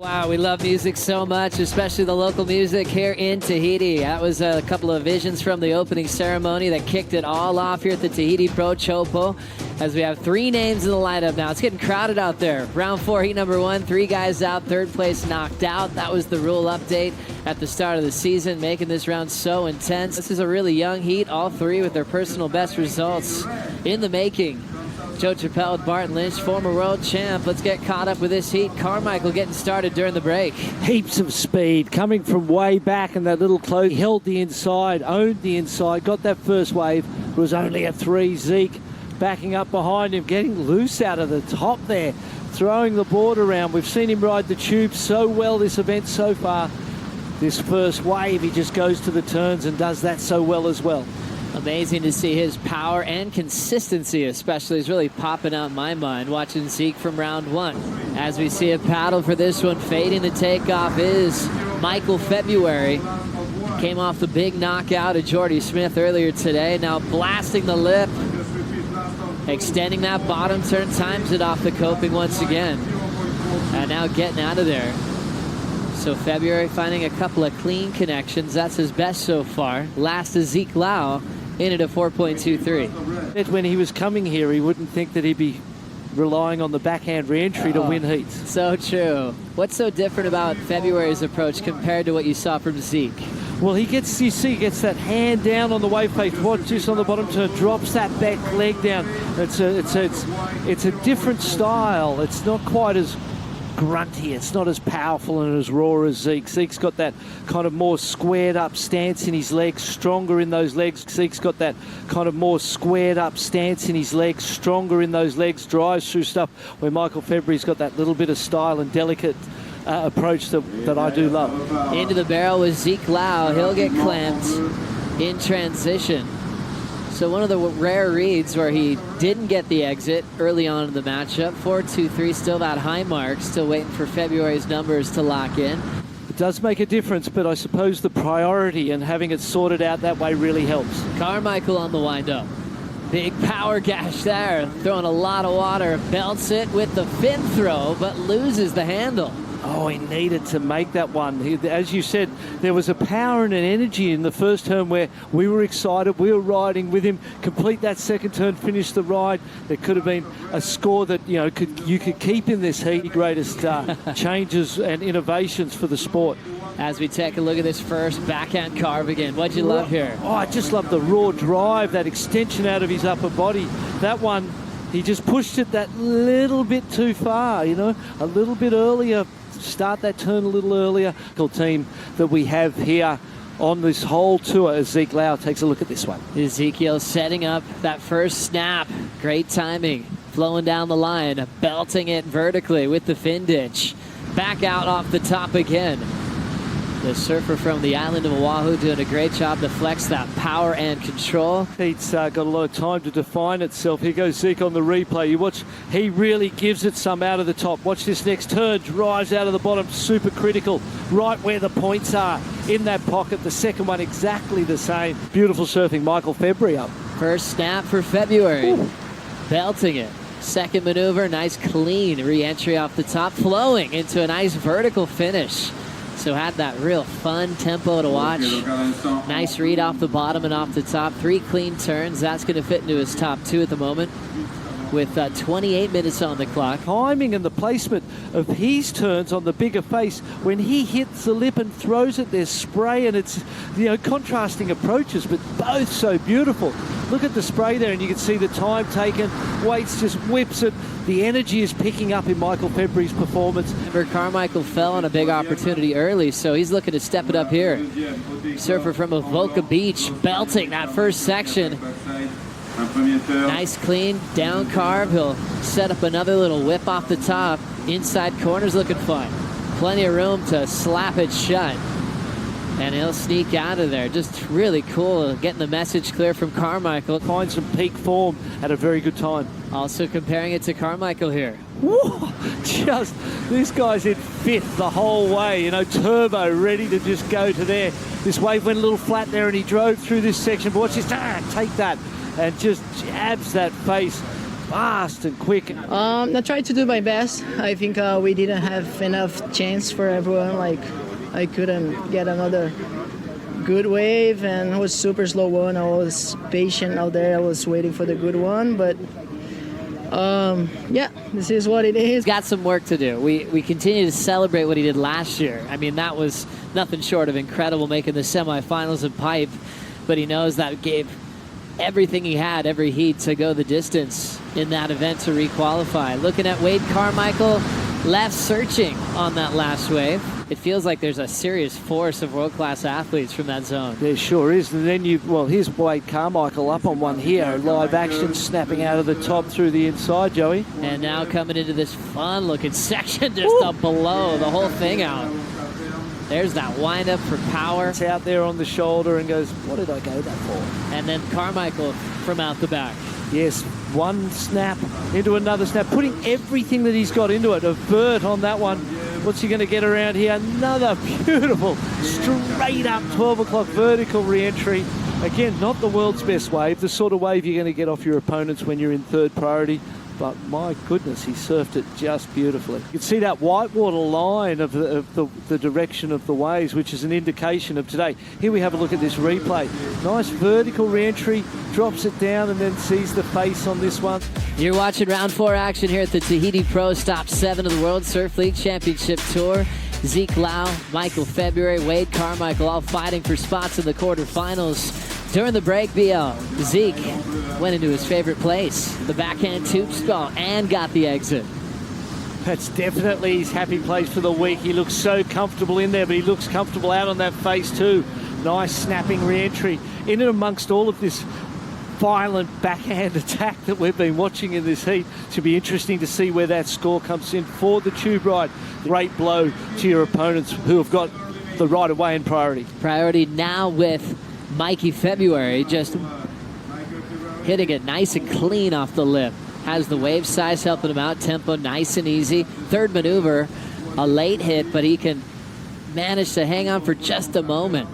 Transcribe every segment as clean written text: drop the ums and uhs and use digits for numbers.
Wow, we love music so much, especially the local music here in Tahiti. That was a couple of visions from the opening ceremony that kicked it all off here at the Teahupo'o Teahupo'o, as we have 3 names in the lineup now. It's getting crowded out there. Round 4, heat number 1, 3 guys out, 3rd place knocked out. That was the rule update at the start of the season, making this round so intense. This is a really young heat, all 3 with their personal best results in the making. Joe Chappelle with Barton Lynch, former world champ. Let's get caught up with this heat. Carmichael getting started during the break. Heaps of speed coming from way back in that little close. He held the inside, owned the inside, got that first wave. It was only a 3. Zeke backing up behind him, getting loose out of the top there, throwing the board around. We've seen him ride the tube so well this event so far. This first wave, he just goes to the turns and does that so well as well. Amazing to see his power and consistency, especially, is really popping out in my mind watching Zeke from round 1. As we see a paddle for this one, fading the takeoff is Michael February. Came off the big knockout of Jordy Smith earlier today. Now blasting the lip, extending that bottom turn, times it off the coping once again. And now getting out of there. So February finding a couple of clean connections. That's his best so far. Last is Zeke Lau in at a 4.23. When he was coming here, he wouldn't think that he'd be relying on the backhand re-entry to win heats. So true. What's so different about February's approach compared to what you saw from Zeke? Well, he gets that hand down on the wave face. Watch this on the bottom turn, drops that back leg down. It's a different style. It's not quite as grunty. It's not as powerful and as raw as Zeke. Zeke's got that kind of more squared up stance in his legs, stronger in those legs. Zeke's got that kind of more squared up stance in his legs, stronger in those legs, drives through stuff, where Michael February's got that little bit of style and delicate approach that I do love. Into the barrel with Zeke Lau. He'll get clamped in transition. So one of the rare reads where he didn't get the exit early on in the matchup. 4-2-3, still that high mark, still waiting for February's numbers to lock in. It does make a difference, but I suppose the priority and having it sorted out that way really helps. Carmichael on the wind-up. Big power gash there, throwing a lot of water. Belts it with the fin throw, but loses the handle. Oh, he needed to make that one. As you said, there was a power and an energy in the first turn where we were excited, we were riding with him, complete that second turn, finish the ride. There could have been a score that you could keep in this heat. Greatest changes and innovations for the sport. As we take a look at this first backhand carve again, what'd you love here? Oh, I just love the raw drive, that extension out of his upper body. That one, he just pushed it that little bit too far, a little bit earlier. Start that turn a little earlier. Team that we have here on this whole tour as Zeke Lau takes a look at this one. Ezekiel setting up that first snap. Great timing. Flowing down the line, belting it vertically with the fin ditch. Back out off the top again. The surfer from the island of Oahu doing a great job to flex that power and control. He's got a lot of time to define itself. Here goes Zeke on the replay. You watch, he really gives it some out of the top. Watch this next turn, drives out of the bottom, super critical, right where the points are in that pocket. The second one exactly the same. Beautiful surfing, Michael February up. First snap for February. Ooh. Belting it. Second maneuver, nice clean re-entry off the top, flowing into a nice vertical finish. So had that real fun tempo to watch. Nice read off the bottom and off the top. 3 clean turns. That's going to fit into his top 2 at the moment with 28 minutes on the clock. Timing and the placement of his turns on the bigger face. When he hits the lip and throws it, there's spray, and it's contrasting approaches, but both so beautiful. Look at the spray there, and you can see the time taken. Waits just whips it. The energy is picking up in Michael February's performance. Carmichael fell on a big opportunity early, so he's looking to step it up here. Surfer from Avoca Beach, belting that first section. Nice clean down carve. He'll set up another little whip off the top. Inside corner's looking fun. Plenty of room to slap it shut. And he'll sneak out of there. Just really cool, getting the message clear from Carmichael. Find some peak form at a very good time. Also comparing it to Carmichael here. Whoa, just, this guy's in 5th the whole way, turbo, ready to just go to there. This wave went a little flat there and he drove through this section, but watch this, take that, and just jabs that face. fast and quick. I tried to do my best. I think we didn't have enough chance for everyone. Like, I couldn't get another good wave, and it was super slow one. I was patient out there. I was waiting for the good one, but yeah, this is what it is. He's got some work to do. We continue to celebrate what he did last year. I mean, that was nothing short of incredible, making the semifinals in pipe, but he knows that gave everything he had, every heat, to go the distance in that event to requalify. Looking at Wade Carmichael, left searching on that last wave. It feels like there's a serious force of world-class athletes from that zone. There sure is. And then here's Wade Carmichael up on one here. Live action, snapping out of the top through the inside, Joey. And now coming into this fun-looking section just up below, the whole thing out. There's that wind-up for power. It's out there on the shoulder and goes, what did I go that for? And then Carmichael from out the back. Yes, one snap into another snap, putting everything that he's got into it. A vert on that one. What's he going to get around here? Another beautiful, straight up 12 o'clock vertical re-entry. Again, not the world's best wave, the sort of wave you're going to get off your opponents when you're in third priority. But my goodness, he surfed it just beautifully. You can see that whitewater line of the direction of the waves, which is an indication of today. Here we have a look at this replay. Nice vertical re-entry, drops it down and then sees the face on this one. You're watching round 4 action here at the Tahiti Pro Stop 7 of the World Surf League Championship Tour. Zeke Lau, Michael February, Wade Carmichael all fighting for spots in the quarterfinals. During the break, BL, Zeke went into his favorite place, the backhand tube skull, and got the exit. That's definitely his happy place for the week. He looks so comfortable in there, but he looks comfortable out on that face too. Nice snapping re-entry. In and amongst all of this violent backhand attack that we've been watching in this heat, it should be interesting to see where that score comes in for the tube ride. Great blow to your opponents who have got the right of way in priority. Priority now with Mikey February, just hitting it nice and clean off the lip. Has the wave size helping him out, tempo nice and easy. Third maneuver, a late hit, but he can manage to hang on for just a moment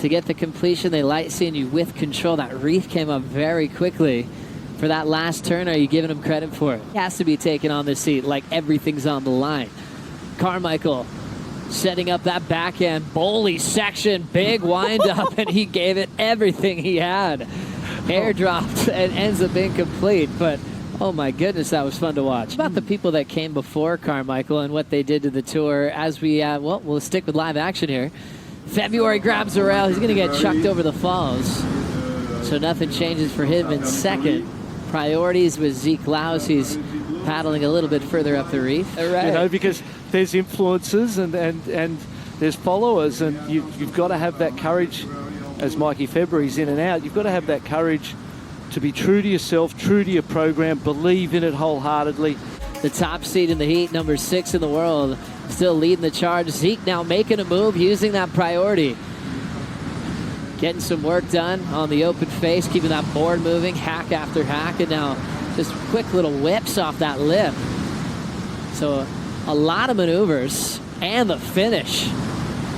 to get the completion. They like seeing you with control. That reef came up very quickly for that last turn. Are you giving him credit for it? He has to be taken on the seat like everything's on the line. Carmichael setting up that backhand bowly section, big wind up, and he gave it everything he had. Air dropped and ends up being complete, but oh my goodness, that was fun to watch. About the people that came before Carmichael and what they did to the tour, as we, we'll stick with live action here. February grabs a rail. He's going to get chucked over the falls, so nothing changes for him in second. Priorities with Zeke Laus. He's paddling a little bit further up the reef. Right. You know, because there's influences and there's followers, and you've got to have that courage. As Mikey February's in and out, you've got to have that courage to be true to yourself, true to your program, believe in it wholeheartedly. The top seed in the heat, number 6 in the world, still leading the charge. Zeke now making a move, using that priority. Getting some work done on the open face, keeping that board moving, hack after hack, and now just quick little whips off that lip. So a lot of maneuvers, and the finish.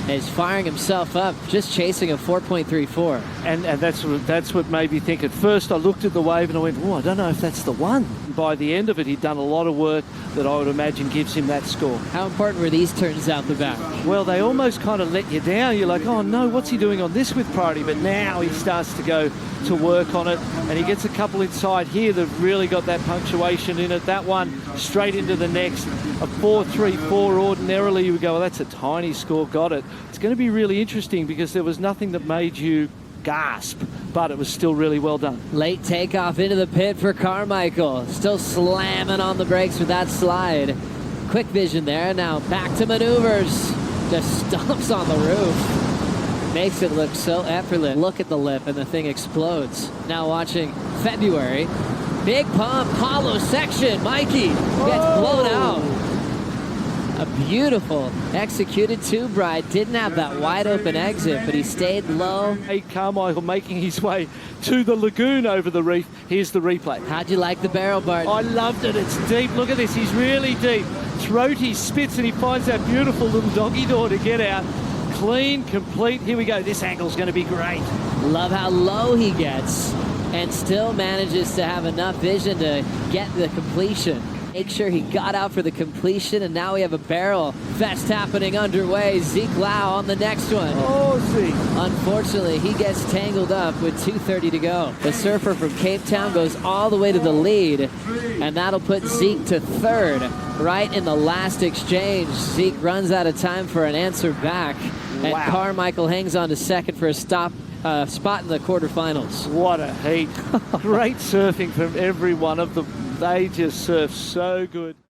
He's firing himself up, just chasing a 4.34. And that's what made me think. At first I looked at the wave and I went, oh, I don't know if that's the one. By the end of it, he'd done a lot of work that I would imagine gives him that score. How important were these turns out the back? Well, they almost kind of let you down. You're like, oh no, what's he doing on this with priority? But now he starts to go to work on it, and he gets a couple inside here that really got that punctuation in it. That one straight into the next. A 4.34 ordinarily, you would go, well, that's a tiny score, got it. It's going to be really interesting because there was nothing that made you gasp, but it was still really well done. Late takeoff into the pit for Carmichael. Still slamming on the brakes with that slide. Quick vision there. Now back to maneuvers. Just stomps on the roof. Makes it look so effortless. Look at the lip and the thing explodes. Now watching February. Big pump, hollow section. Mikey gets blown out. A beautiful executed tube ride. Didn't have that wide open exit, but he stayed low. Wade Carmichael making his way to the lagoon over the reef. Here's the replay. How'd you like the barrel, Bart? I loved it. It's deep. Look at this. He's really deep. Throaty spits, and he finds that beautiful little doggy door to get out. Clean, complete. Here we go. This angle's going to be great. Love how low he gets. and still manages to have enough vision to get the completion. Make sure he got out for the completion, and now we have a barrel fest happening underway. Zeke Lau on the next one. Oh, Zeke. Unfortunately, he gets tangled up with 2:30 to go. The surfer from Cape Town goes all the way to the lead, and that'll put Zeke to third right in the last exchange. Zeke runs out of time for an answer back, and Wow. Carmichael hangs on to second for a spot in the quarterfinals. What a heat. Great surfing from every one of them. They just surf so good.